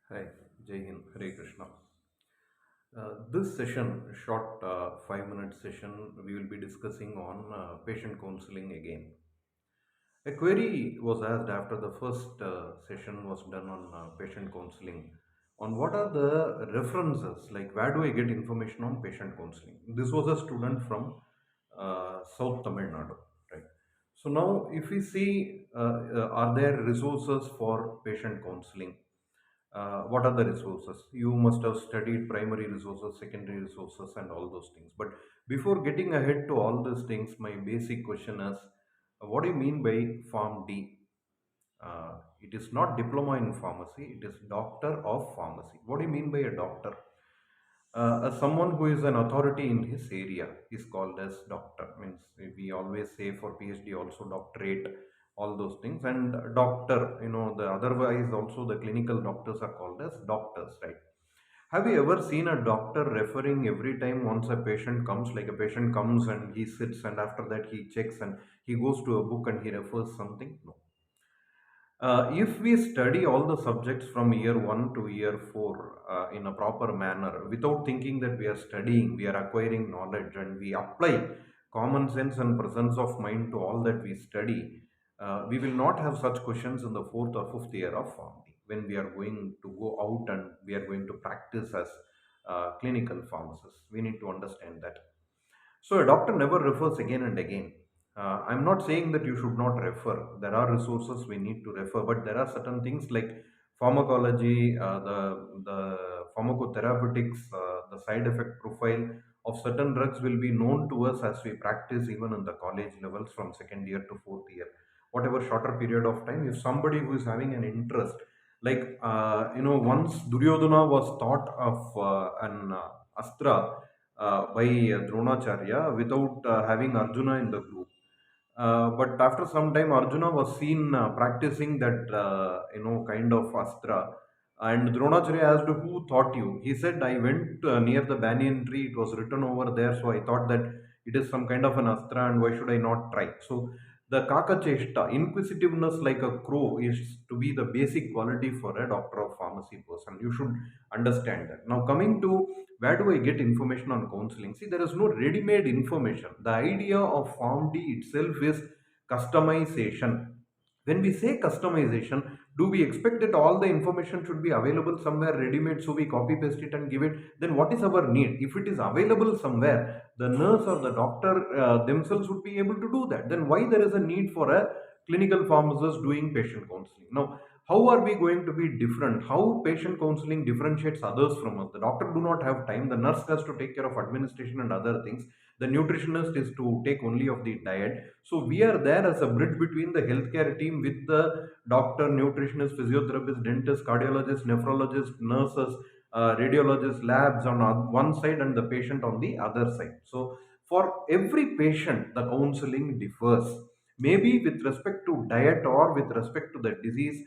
Hi, Jai Hind, Hare Krishna. This session, short 5 minute session, we will be discussing on patient counseling again. A query was asked after the first session was done on patient counseling on what are the references, like where do I get information on patient counseling. This was a student from South Tamil Nadu, right? So now, if we see, are there resources for patient counseling? What are the resources? You must have studied primary resources, secondary resources, and all those things. But before getting ahead to all these things, my basic question is, what do you mean by Pharm D? It is not diploma in pharmacy, it is doctor of pharmacy. What do you mean by a doctor? As someone who is an authority in his area is called as doctor. Means we always say for PhD also doctorate, all those things. And doctor, the otherwise also the clinical doctors are called as doctors, right? Have you ever seen a doctor referring every time once a patient comes, like a patient comes and he sits and after that he checks and he goes to a book and he refers something? No. If we study all the subjects from year 1 to year 4 in a proper manner, without thinking that we are studying, we are acquiring knowledge, and we apply common sense and presence of mind to all that we study, we will not have such questions in the fourth or fifth year of pharmacy when we are going to go out and we are going to practice as clinical pharmacists. We need to understand that. So a doctor never refers again and again. I'm not saying that you should not refer. There are resources we need to refer, but there are certain things like pharmacology, the pharmacotherapeutics, the side effect profile of certain drugs will be known to us as we practice even in the college levels from second year to fourth year, whatever shorter period of time. If somebody who is having an interest, like once Duryodhana was thought of an astra by Dronacharya without having Arjuna in the group. But after some time, Arjuna was seen practicing that kind of astra, and Dronacharya asked, "Who taught you?" He said, "I went near the banyan tree. It was written over there, so I thought that it is some kind of an astra, and why should I not try?" So the kakacheshta, inquisitiveness like a crow, is to be the basic quality for a doctor of pharmacy person. You should understand that. Now, coming to where do I get information on counseling? See, there is no ready-made information. The idea of Pharm D itself is customization. When we say customization, do we expect that all the information should be available somewhere ready-made, so we copy paste it and give it? Then what is our need? If it is available somewhere, the nurse or the doctor themselves would be able to do that. Then why there is a need for a clinical pharmacist doing patient counseling? Now, how are we going to be different? How patient counseling differentiates others from us? The doctor do not have time. The nurse has to take care of administration and other things. The nutritionist is to take only of the diet. So we are there as a bridge between the healthcare team with the doctor, nutritionist, physiotherapist, dentist, cardiologist, nephrologist, nurses, radiologists, labs on one side and the patient on the other side. So for every patient, the counseling differs. Maybe with respect to diet or with respect to the disease,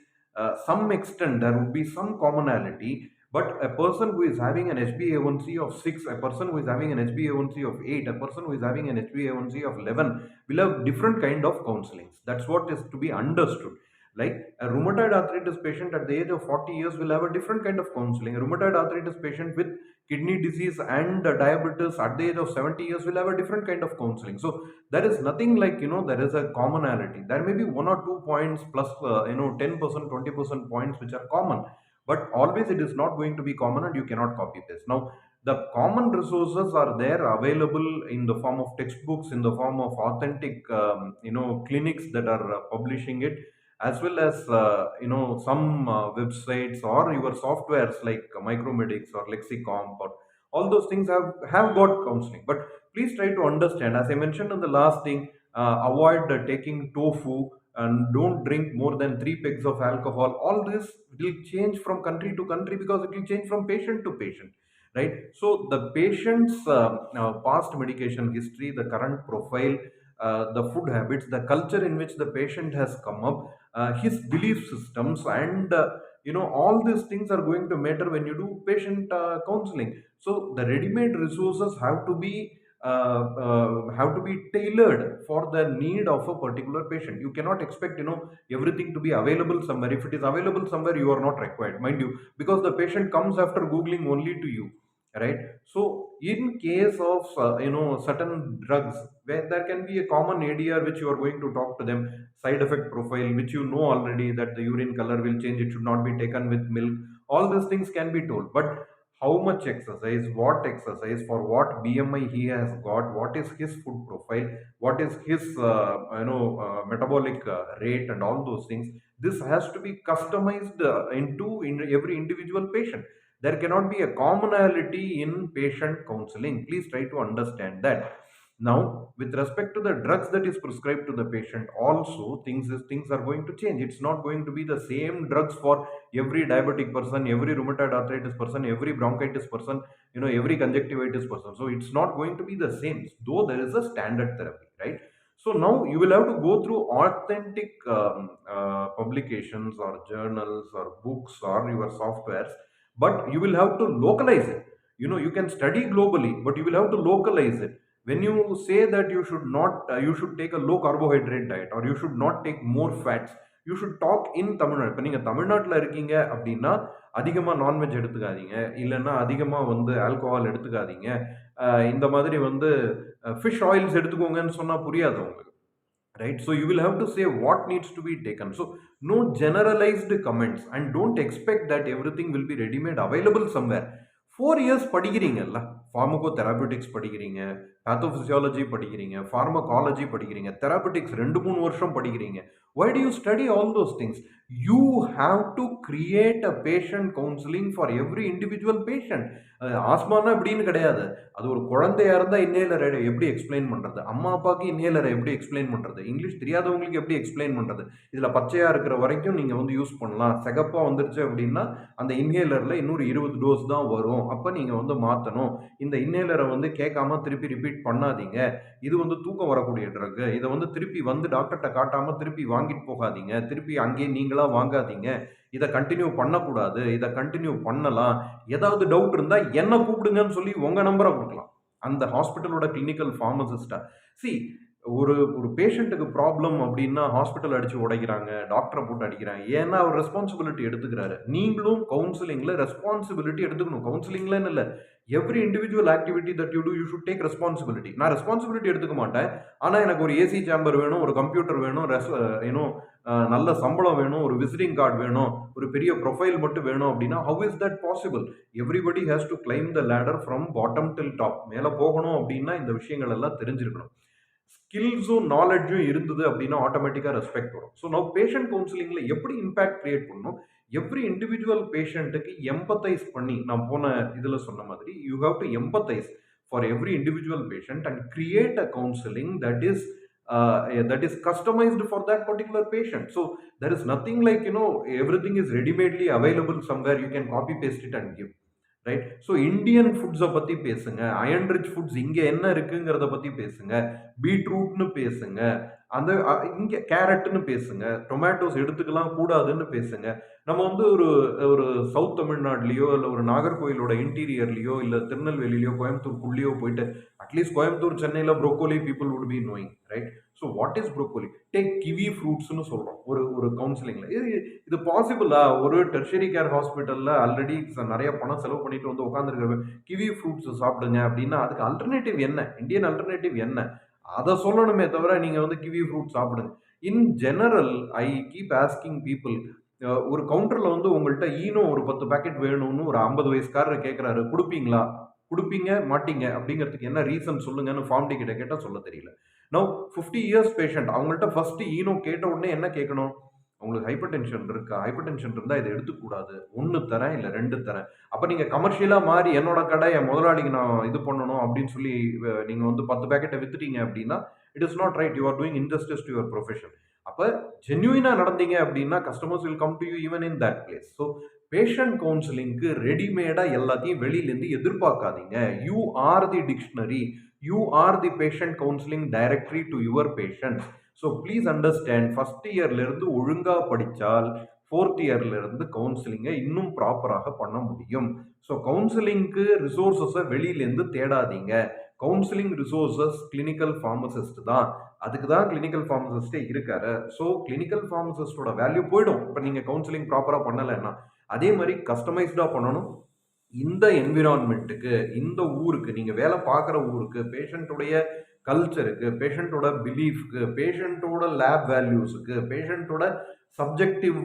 some extent there would be some commonality, but a person who is having an HbA1c of 6, a person who is having an HbA1c of 8, a person who is having an HbA1c of 11 will have different kind of counselings. That's what is to be understood. Like a rheumatoid arthritis patient at the age of 40 years will have a different kind of counseling. A rheumatoid arthritis patient with kidney disease and diabetes at the age of 70 years will have a different kind of counseling. So there is nothing like, there is a commonality. There may be one or two points plus 10%, 20% points which are common, but always it is not going to be common and you cannot copy paste. Now the common resources are there available in the form of textbooks, in the form of authentic clinics that are publishing it, as well as some websites or your softwares like micromedics or lexicomp, or all those things have got counseling. But please try to understand, as I mentioned in the last thing, avoid taking tofu and don't drink more than 3 pegs of alcohol. All this will change from country to country because it will change from patient to patient, right? So the patient's past medication history, the current profile, the food habits, the culture in which the patient has come up, his belief systems, and all these things are going to matter when you do patient counseling. So the ready-made resources have to be have to be tailored for the need of a particular patient. You cannot expect, everything to be available somewhere. If it is available somewhere, you are not required, mind you, because the patient comes after googling only to you, right? So in case of certain drugs where there can be a common ADR which you are going to talk to them, side effect profile which you know already, that the urine color will change, it should not be taken with milk, all these things can be told. But how much exercise, what exercise, for what BMI he has got, what is his food profile, what is his metabolic rate, and all those things, this has to be customized in every individual patient. There cannot be a commonality in patient counseling. Please try to understand that. Now, with respect to the drugs that is prescribed to the patient, also things are going to change. It's not going to be the same drugs for every diabetic person, every rheumatoid arthritis person, every bronchitis person, every conjunctivitis person. So it's not going to be the same, though there is a standard therapy, right? So now you will have to go through authentic publications or journals or books or your softwares, but you will have to localize it. You can study globally, but you will have to localize it. When you say that you should not you should take a low carbohydrate diet, or you should not take more fats, you should talk in Tamil Nadu. இப்போ நீங்கள் தமிழ்நாட்டில் இருக்கீங்க அப்படின்னா அதிகமாக non veg எடுத்துக்காதீங்க, இல்லைன்னா அதிகமாக வந்து ஆல்கோஹால் எடுத்துக்காதீங்க, இந்த மாதிரி வந்து ஃபிஷ் ஆயில்ஸ் எடுத்துக்கோங்கன்னு சொன்னால் புரியாது உங்களுக்கு, right? So you will have to say what needs to be taken. So no generalized comments, and don't expect that everything will be ready made available somewhere. 4 years படிக்கிறீங்கல்ல, ஃபார்மகோதெரபியூட்டிக்ஸ் படிக்கிறீங்க, பேத்தோபிசியாலஜி படிக்கிறீங்க, pharmacology படிக்கிறீங்க, therapeutics 2-3 வருஷம் படிக்கிறீங்க. Why do you study all those things? You have to create a patient counseling for every individual patient. ஆஸ்மானா இப்படின்னு கிடையாது. அது ஒரு குழந்தையா இருந்தா இன்ஹேலரை எப்படி எக்ஸ்பிளைன் பண்றது, அம்மா அப்பாவுக்கு இன்ஹேலரை எப்படி எக்ஸ்பிளைன் பண்றது, இங்கிலீஷ் தெரியாதவங்களுக்கு எப்படி எக்ஸ்பிளைன் பண்றது, இதுல பச்சையா இருக்கிற வரைக்கும் நீங்க வந்து யூஸ் பண்ணலாம், சிகப்பா வந்துருச்சு அப்படின்னா அந்த இன்ஹேலர்ல இன்னொரு 20 டோஸ் தான் வரும், அப்ப நீங்க வந்து மாத்தணும், இந்த இன்ஹேலரை வந்து கேட்காம திருப்பி ரிப்பீட் பண்ணாதீங்க, இது வந்து தூக்கம் வரக்கூடிய ட்ரக், இதை வந்து திருப்பி வந்து டாக்டர்கிட்ட காட்டாம திருப்பி வாங்கிட்டு போகாதீங்க, திருப்பி அங்கேயே நீங்களா வாங்காதீங்க, இதை கண்டினியூ பண்ணக்கூடாது, இதை கண்டினியூ பண்ணலாம், ஏதாவது டவுட் இருந்தா என்ன கூப்பிடுங்கன்னு சொல்லி உங்க நம்பரை கொடுக்கலாம் அந்த ஹாஸ்பிட்டலோட கிளினிக்கல் ஃபார்மசிஸ்டா. சி, ஒரு ஒரு பேஷண்ட்டுக்கு ப்ராப்ளம் அப்படின்னா ஹாஸ்பிட்டல் அடிச்சு உடைக்கிறாங்க, டாக்டரை போட்டு அடிக்கிறாங்க, ஏன்னா அவர் ரெஸ்பான்சிபிலிட்டி எடுத்துக்கிறாரு. நீங்களும் கவுன்சிலிங்ல ரெஸ்பான்சிபிலிட்டி எடுத்துக்கணும். கவுன்சிலிங்லன்னு இல்லை, every individual activity that you do you should take responsibility. நான் ரெஸ்பான்சிபிலிட்டி எடுத்துக்க மாட்டேன், ஆனால் எனக்கு ஒரு ஏசி சேம்பர் வேணும், ஒரு கம்ப்யூட்டர் வேணும், நல்ல சம்பளம் வேணும், ஒரு விசிட்டிங் கார்டு வேணும், ஒரு பெரிய ப்ரொஃபைல் மட்டும் வேணும் அப்படின்னா how is that possible? Everybody has to claim the ladder from bottom till top. மேலே போகணும் அப்படின்னா இந்த விஷயங்கள் எல்லாம் தெரிஞ்சிருக்கணும். ஸ்கில்ஸும் நாலேஜும் இருந்தது அப்படின்னா ஆட்டோமேட்டிக்காக ரெஸ்பெக்ட் வரும். ஸோ நான் பேஷண்ட் கவுன்சிலிங்கில் எப்படி இம்பேக்ட் கிரியேட் பண்ணணும், எவ்ரி இண்டிவிஜுவல் பேஷண்ட்டுக்கு எம்பத்தைஸ் பண்ணி, நான் போன இதில் சொன்ன மாதிரி you have to empathise for every individual patient and create a counselling that is customized for that particular patient. So there is nothing like everything is ready-madely available somewhere, you can copy paste it and give, right? So Indian ஃபுட்ஸை பற்றி பேசுங்க, iron rich foods இங்கே என்ன இருக்குங்கிறத பற்றி பேசுங்க, பீட்ரூட்னு பேசுங்க, அந்த இங்கே கேரட்னு பேசுங்க, டொமேட்டோஸ் எடுத்துக்கலாம் கூடாதுன்னு பேசுங்க. நம்ம வந்து ஒரு ஒரு சவுத் தமிழ்நாட்டிலையோ இல்லை ஒரு நாகர்கோயிலோட இன்டீரியர்லையோ இல்லை திருநெல்வேலியிலையோ கோயம்புத்தூருக்குள்ளேயோ போயிட்டு, அட்லீஸ்ட் கோயம்புத்தூர் சென்னையில் broccoli people would be knowing, right? So what is broccoli? Take kiwi ஃப்ரூட்ஸ்னு சொல்கிறோம் ஒரு கவுன்சிலிங்கில். இது பாசிபிளா? ஒரு டெர்ஷரி கேர் ஹாஸ்பிட்டலில் ஆல்ரெடி நிறைய பணம் செலவு பண்ணிட்டு வந்து உட்காந்துருக்க கிவி ஃப்ரூட்ஸ் சாப்பிடுங்க அப்படின்னா அதுக்கு அல்டர்னேட்டிவ் என்ன? இந்தியன் அல்டர்னேட்டிவ் என்ன? அதை சொல்லணுமே தவிர நீங்கள் வந்து கிவி ஃப்ரூட் சாப்பிடுங்க. இன் general I keep asking people, ஒரு கவுண்டரில் வந்து உங்கள்கிட்ட ஈனோ ஒரு 10 பேக்கெட் வேணும்னு ஒரு 50 வயசுக்காரர் கேட்குறாரு, கொடுப்பீங்களா? கொடுப்பீங்க மாட்டீங்க அப்படிங்கிறதுக்கு என்ன ரீசன் சொல்லுங்கன்னு ஃபார்ம் டி கிட்ட கேட்டால் சொல்ல தெரியல. நவ் 50 இயர்ஸ் பேஷண்ட், அவங்கள்ட்ட ஃபர்ஸ்ட் ஈனோ கேட்ட உடனே என்ன கேட்கணும்? உங்களுக்கு ஹைப்பர் டென்ஷன் இருக்கா? ஹைப்பர் டென்ஷன் இருந்தால் இதை எடுத்துக்கூடாது, 1 தரேன் இல்லை 2 தரேன். அப்போ நீங்கள் கமர்ஷியலாக மாறி என்னோட கடை என் முதலாளிக்கு நான் இது பண்ணணும் அப்படின்னு சொல்லி நீங்கள் வந்து 10 பேக்கெட்டை வித்துட்டீங்க அப்படின்னா it is not right, you are doing injustice to your profession. அப்போ ஜென்யூனாக நடந்தீங்க அப்படின்னா customers will come to you even in that place. So patient கவுன்சிலிங்க்கு ரெடிமேடாக எல்லாத்தையும் வெளியிலேருந்து எதிர்பார்க்காதீங்க. You are the dictionary, you are the patient counselling directory to your patient. So please understand, first இயர்லேருந்து ஒழுங்காக படித்தால் 4th இயர்லேருந்து கவுன்சிலிங்கை இன்னும் ப்ராப்பராக பண்ண முடியும். ஸோ கவுன்சிலிங்க்கு ரிசோர்ஸஸை வெளியிலேருந்து தேடாதீங்க. கவுன்சிலிங் ரிசோர்சஸ் கிளினிக்கல் ஃபார்மசிஸ்ட் தான். அதுக்கு தான் கிளினிக்கல் ஃபார்மசிஸ்டே இருக்காரு. ஸோ கிளினிக்கல் ஃபார்மசிஸ்டோட வேல்யூ போயிடும் இப்போ நீங்கள் கவுன்சிலிங் ப்ராப்பராக பண்ணலைன்னா. அதே மாதிரி கஸ்டமைஸ்டாக பண்ணணும். இந்த என்விரான்மெண்ட்டுக்கு, இந்த ஊருக்கு, நீங்கள் வேலை பார்க்குற ஊருக்கு, பேஷண்ட்டுடைய கல்ச்சருக்கு, பேஷண்ட்டோட பிலீஃப்க்கு, பேஷண்ட்டோட லேப் வேல்யூஸுக்கு, பேஷண்ட்டோட சப்ஜெக்டிவ்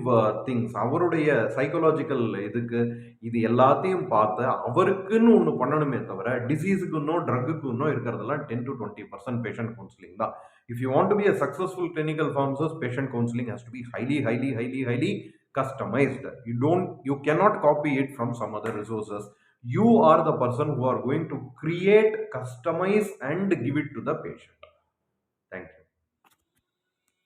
திங்ஸ், அவருடைய சைக்கலாஜிக்கல் இதுக்கு, இது எல்லாத்தையும் பார்த்து அவருக்குன்னு ஒன்று பண்ணணுமே தவிர டிசீஸுக்குன்னோ ட்ரக்குக்குன்னோ இருக்கிறதெல்லாம் 10 to 20% பேஷண்ட் கவுன்சிலிங் தான். If you want to be a successful clinical pharmacist, patient counselling has to be highly customized. You cannot copy it from some other resources. You are the person who are going to create, customize and give it to the patient. Thank you.